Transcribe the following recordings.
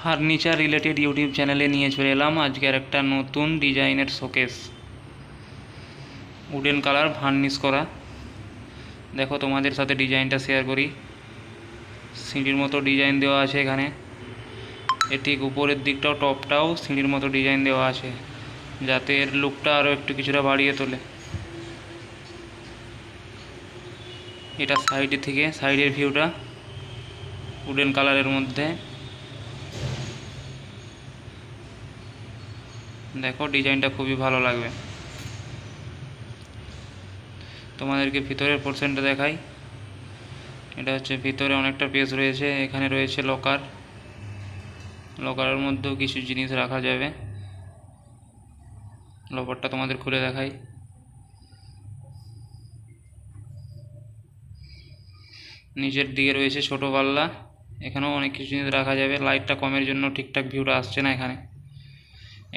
Furniture related YouTube চ্যানেলে নিয়ে চলে এলাম আজকের একটা নতুন ডিজাইনের শোকেস। উডেন কালার ভার্নিশ করা। দেখো তোমাদের সাথে ডিজাইনটা শেয়ার করি। সিঁড়ির মতো ডিজাইন দেওয়া আছে এখানে। এর ঠিক উপরের দিকটাও টপটাও সিঁড়ির মতো ডিজাইন দেওয়া আছে, যাতে এর লুকটা আরও একটু কিছুটা বাড়িয়ে তোলে। এটা সাইডে থেকে সাইডের ভিউটা উডেন কালারের মধ্যে। দেখো ডিজাইনটা খুবই ভালো লাগবে। তোমাদেরকে ভিতরের পোর্শনটা দেখাই। এটা হচ্ছে ভিতরে অনেকটা স্পেস রয়েছে। এখানে রয়েছে লকার। লকারের মধ্যেও কিছু জিনিস রাখা যাবে। লকারটা তোমাদের খুলে দেখাই। নিচের দিকে রয়েছে ছোট পাল্লা। এখানেও অনেক কিছু জিনিস রাখা যাবে। লাইটটা কমের জন্য ঠিকঠাক ভিউটা আসছে না এখানে।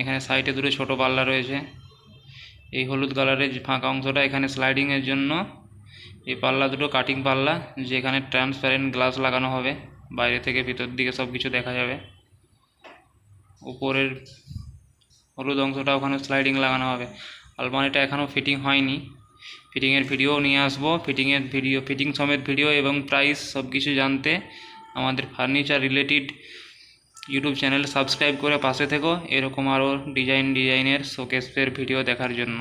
এখানে সাইডে দুটো ছোট পাল্লা রয়েছে। এই হলুদ কালারের ফাঁকা অংশটা এখানে স্লাইডিংয়ের জন্য। এই পাল্লা দুটো কাটিং পাল্লা, যেখানে ট্রান্সপারেন্ট গ্লাস লাগানো হবে, বাইরে থেকে ভিতর দিকে সব কিছু দেখা যাবে। উপরের হলুদ অংশটা ওখানে স্লাইডিং লাগানো হবে। আলমারিটা এখনও ফিটিং হয়নি। ফিটিংয়ের ভিডিও নিয়ে আসবো। ফিটিং সমেত ভিডিও এবং প্রাইস সব কিছু জানতে আমাদের furniture related YouTube channel subscribe করে পাশে থেকো, এরকম আরও ডিজাইনের শোকেসের ভিডিও দেখার জন্য।